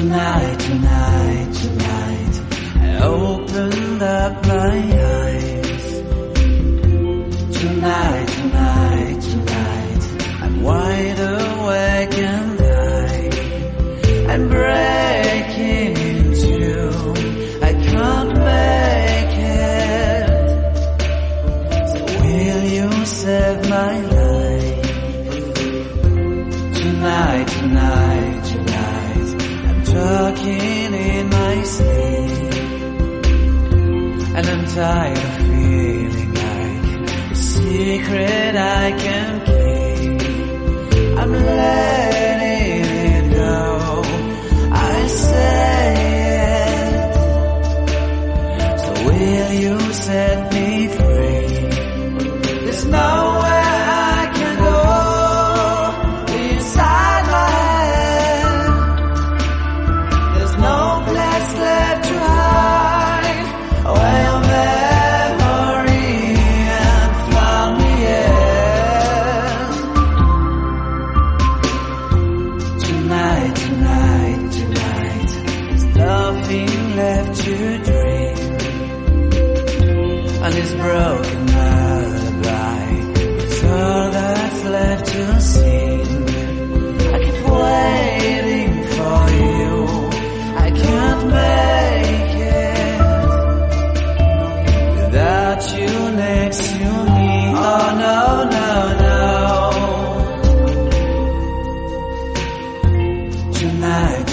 Tonight, tonight, tonight, I opened up my eyes. Tonight, tonight, tonight, I'm wide awake and I'm breaking into, I can't make it. So will you save my life? Tonight, tonight, tonight, I'm talking in my sleep, and I'm tired of feeling like a secret I can keep. I'm letting it go, I say it. So will you set me free? There's nowhere I can go inside my head. There's no place left to hide where your memory and found me in. Tonight, tonight, tonight, there's nothing left to dream. And this broken lullaby is all that's left to sing. I keep waiting for you, I can't make it without you next to me. Oh no, no, no. Tonight,